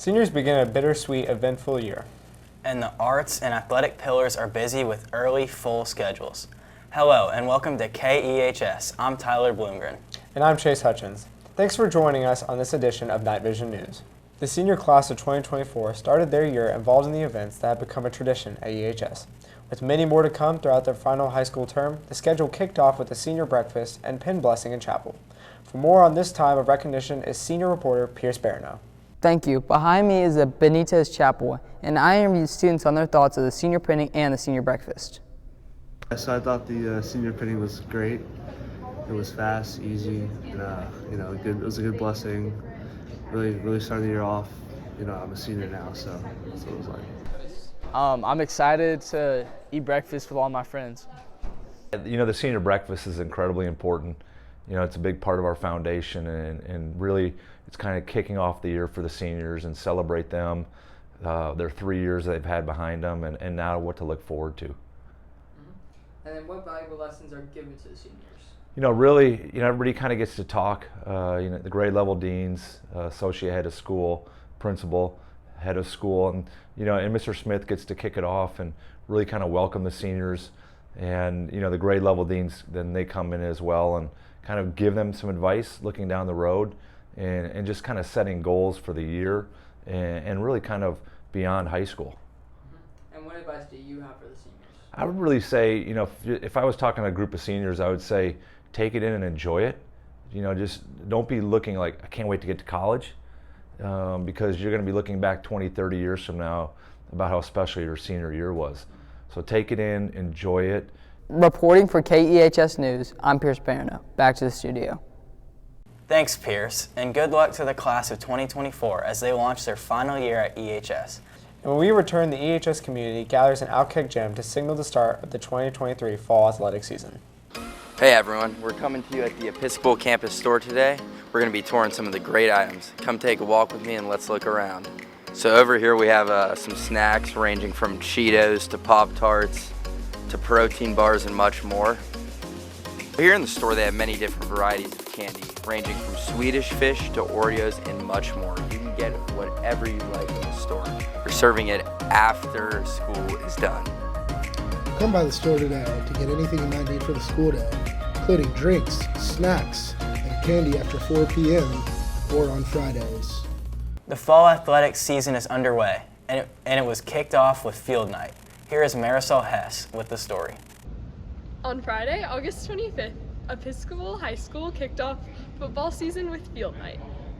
Seniors begin a bittersweet, eventful year. And the arts and athletic pillars are busy with early, full schedules. Hello, and welcome to KEHS. I'm Tyler Bloomgren. And I'm Chase Hutchins. Thanks for joining us on this edition of KnightVision News. The senior class of 2024 started their year involved in the events that have become a tradition at EHS. With many more to come throughout their final high school term, the schedule kicked off with a senior breakfast and pin blessing in chapel. For more on this time of recognition is senior reporter Pierce Barano. Thank you. Behind me is the Benitez Chapel, and I interviewed students on their thoughts of the senior pinning and the senior breakfast. So I thought the senior pinning was great. It was fast, easy, and good. It was a good blessing. Really started the year off. I'm a senior now, so that's what it was like. I'm excited to eat breakfast with all my friends. The senior breakfast is incredibly important. It's a big part of our foundation, and really it's kind of kicking off the year for the seniors and celebrate them, their 3 years they've had behind them, and now what to look forward to. And then what valuable lessons are given to the seniors? Everybody kind of gets to talk. The grade level deans, associate head of school, principal, head of school, and Mr. Smith gets to kick it off and really kind of welcome the seniors. And the grade level deans, then they come in as well and kind of give them some advice looking down the road and just kind of setting goals for the year and really kind of beyond high school. And what advice do you have for the seniors? I would really say, if I was talking to a group of seniors, I would say take it in and enjoy it. Just don't be looking like, I can't wait to get to college, because you're going to be looking back 20, 30 years from now about how special your senior year was. So take it in, enjoy it. Reporting for KEHS News, I'm Pierce Barano. Back to the studio. Thanks, Pierce, and good luck to the class of 2024 as they launch their final year at EHS. And when we return, the EHS community gathers in Outkick Gym to signal the start of the 2023 fall athletic season. Hey everyone, we're coming to you at the Episcopal campus store today. We're going to be touring some of the great items. Come take a walk with me and let's look around. So over here we have some snacks ranging from Cheetos to Pop-Tarts to protein bars and much more. Here in the store they have many different varieties of candy, ranging from Swedish fish to Oreos and much more. You can get whatever you like in the store. We're serving it after school is done. Come by the store today to get anything you might need for the school day, including drinks, snacks, and candy after 4 p.m. or on Fridays. The fall athletic season is underway, and it was kicked off with field night. Here is Marisol Hess with the story. On Friday, August 25th, Episcopal High School kicked off football season with field night.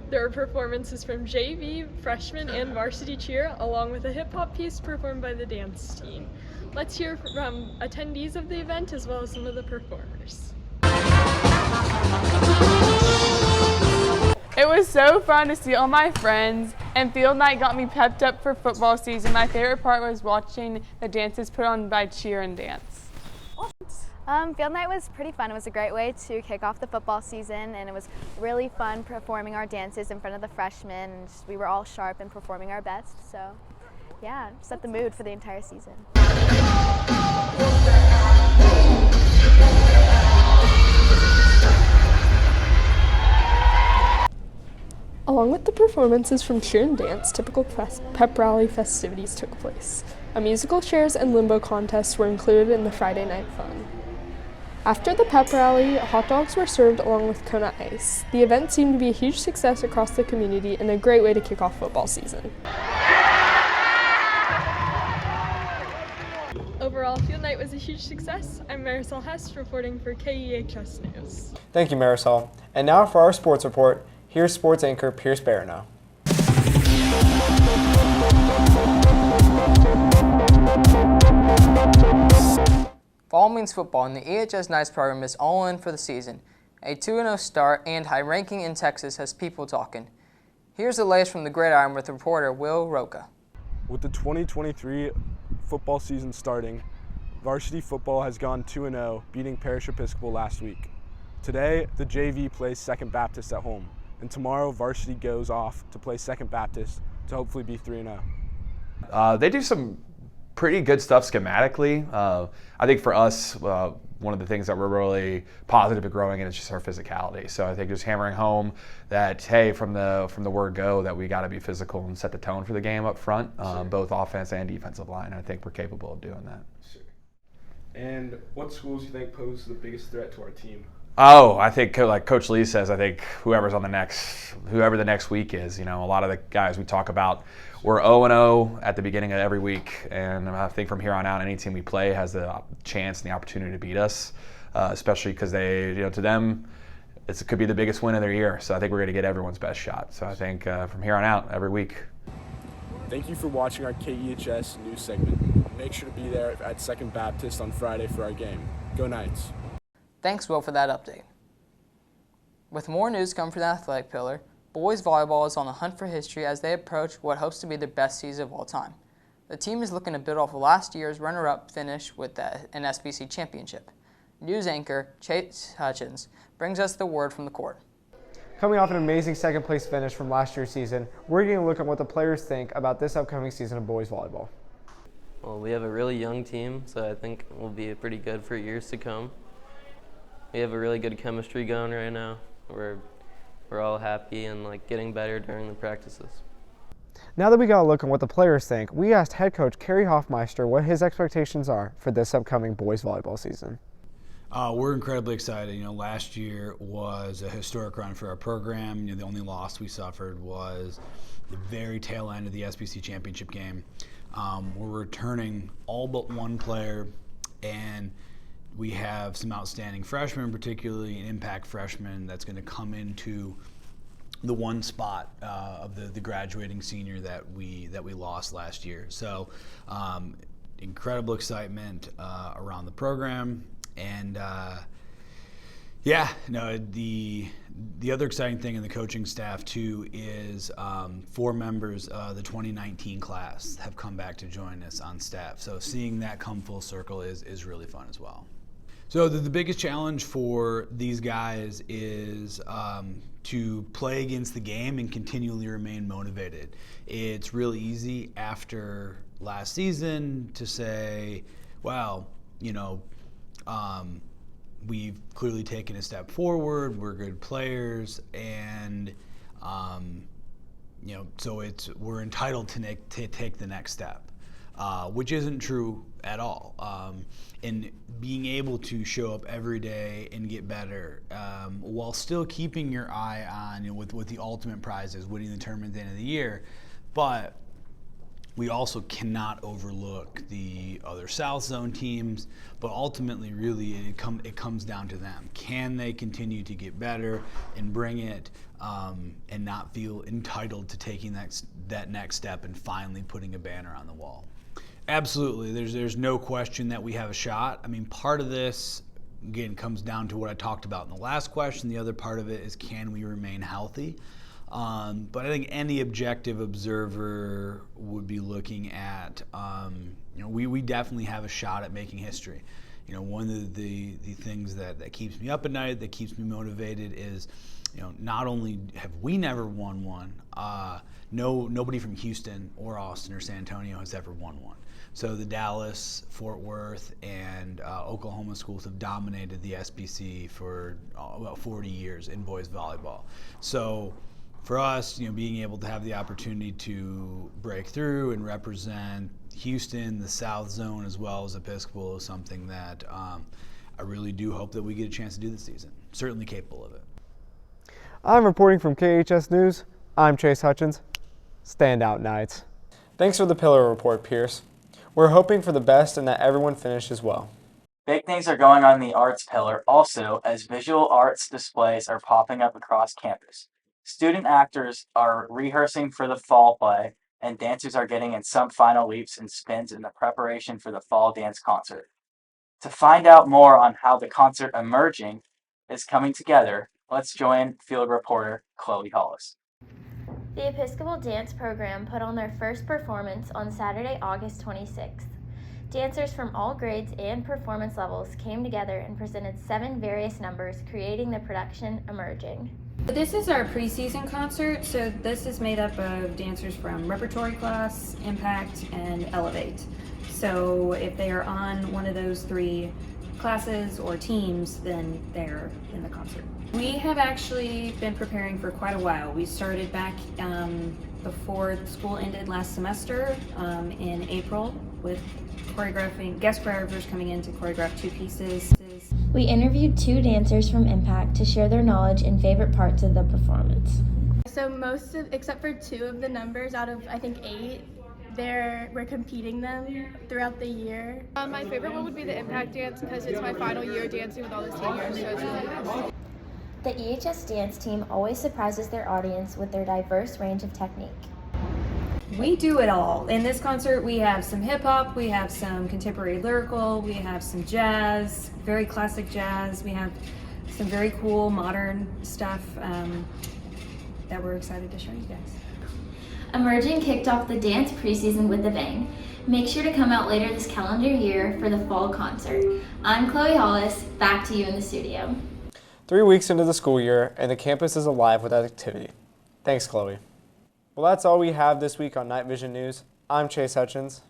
There were performances from JV, freshman, and varsity cheer, along with a hip-hop piece performed by the dance team. Let's hear from attendees of the event as well as some of the performers. It was so fun to see all my friends, and field night got me pepped up for football season. My favorite part was watching the dances put on by cheer and dance. Field night was pretty fun. It was a great way to kick off the football season, and it was really fun performing our dances in front of the freshmen. And we were all sharp and performing our best, so yeah, set the mood for the entire season. Along with the performances from cheer and dance, typical pep rally festivities took place. A musical chairs and limbo contests were included in the Friday night fun. After the pep rally, hot dogs were served along with Kona Ice. The event seemed to be a huge success across the community and a great way to kick off football season. Overall, field night was a huge success. I'm Marisol Hess reporting for KEHS News. Thank you, Marisol. And now for our sports report, here's sports anchor Pierce Barano. Fall means football, and the EHS Knights program is all in for the season. A 2-0 start and high ranking in Texas has people talking. Here's the latest from the Gridiron with reporter Will Roca. With the 2023 football season starting, varsity football has gone 2-0, beating Parish Episcopal last week. Today, the JV plays Second Baptist at home, and tomorrow varsity goes off to play Second Baptist to hopefully be 3-0. They do some pretty good stuff schematically. I think for us, one of the things that we're really positive at growing in is just our physicality. So I think just hammering home that, hey, from the word go, that we got to be physical and set the tone for the game up front, both offense and defensive line. I think we're capable of doing that. Sure. And what schools do you think pose the biggest threat to our team? Oh, I think like Coach Lee says, I think whoever the next week is, a lot of the guys we talk about, we're 0-0 at the beginning of every week, and I think from here on out, any team we play has the chance and the opportunity to beat us, especially because they, to them, it could be the biggest win of their year. So I think we're going to get everyone's best shot. So I think from here on out, every week. Thank you for watching our KEHS news segment. Make sure to be there at Second Baptist on Friday for our game. Go Knights. Thanks, Will, for that update. With more news coming from the athletic pillar, boys volleyball is on the hunt for history as they approach what hopes to be their best season of all time. The team is looking to build off of last year's runner-up finish with an SBC championship. News anchor Chase Hutchins brings us the word from the court. Coming off an amazing second-place finish from last year's season, we're going to look at what the players think about this upcoming season of boys volleyball. Well, we have a really young team, so I think we'll be pretty good for years to come. We have a really good chemistry going right now. We're all happy and getting better during the practices. Now that we got a look at what the players think, we asked head coach Kerry Hoffmeister what his expectations are for this upcoming boys volleyball season. We're incredibly excited. Last year was a historic run for our program. The only loss we suffered was the very tail end of the SBC championship game. We're returning all but one player, and we have some outstanding freshmen, particularly an impact freshman that's going to come into the one spot of the graduating senior that we lost last year. So incredible excitement around the program. And the other exciting thing in the coaching staff too is 4 members of the 2019 class have come back to join us on staff. So seeing that come full circle is really fun as well. So the biggest challenge for these guys is to play against the game and continually remain motivated. It's really easy after last season to say, well, we've clearly taken a step forward, we're good players, and so we're entitled to take the next step, which isn't true at all. And being able to show up every day and get better while still keeping your eye on what the ultimate prize is, winning the tournament at the end of the year, but we also cannot overlook the other South Zone teams, but ultimately, really, it comes down to them. Can they continue to get better and bring it, and not feel entitled to taking that next step and finally putting a banner on the wall? Absolutely. There's no question that we have a shot. I mean, part of this, again, comes down to what I talked about in the last question. The other part of it is, can we remain healthy? But I think any objective observer would be looking at, we definitely have a shot at making history. One of the things that keeps me up at night, that keeps me motivated is, not only have we never won one, nobody from Houston or Austin or San Antonio has ever won one. So the Dallas, Fort Worth, and Oklahoma schools have dominated the SBC for about 40 years in boys volleyball. So for us, being able to have the opportunity to break through and represent Houston, the South Zone, as well as Episcopal is something that I really do hope that we get a chance to do this season. Certainly capable of it. I'm reporting from KHS News. I'm Chase Hutchins. Stand out, Knights. Thanks for the Pillar Report, Pierce. We're hoping for the best and that everyone finishes well. Big things are going on in the arts pillar also, as visual arts displays are popping up across campus. Student actors are rehearsing for the fall play, and dancers are getting in some final leaps and spins in the preparation for the fall dance concert. To find out more on how the concert Emerging is coming together, let's join field reporter Chloe Hollis. The Episcopal Dance Program put on their first performance on Saturday, August 26th. Dancers from all grades and performance levels came together and presented 7 various numbers, creating the production Emerging. This is our preseason concert, so this is made up of dancers from Repertory Class, Impact, and Elevate. So if they are on one of those 3 classes or teams, then they're in the concert. We have actually been preparing for quite a while. We started back before school ended last semester in April with guest choreographers coming in to choreograph 2 pieces. We interviewed 2 dancers from Impact to share their knowledge and favorite parts of the performance. So except for 2 of the numbers out of I think 8, we're competing them throughout the year. My favorite one would be the Impact dance because it's my final year dancing with all the seniors, so it's really nice. The EHS dance team always surprises their audience with their diverse range of technique. We do it all. In this concert, we have some hip hop, we have some contemporary lyrical, we have some jazz, very classic jazz. We have some very cool modern stuff that we're excited to show you guys. Emerging kicked off the dance preseason with a bang. Make sure to come out later this calendar year for the fall concert. I'm Chloe Hollis, back to you in the studio. 3 weeks into the school year, and the campus is alive with activity. Thanks, Chloe. Well, that's all we have this week on KnightVision News. I'm Chase Hutchins.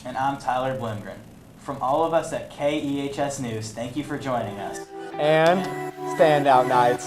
And I'm Tyler Blumgren. From all of us at KEHS News, thank you for joining us. And stand out, Knights.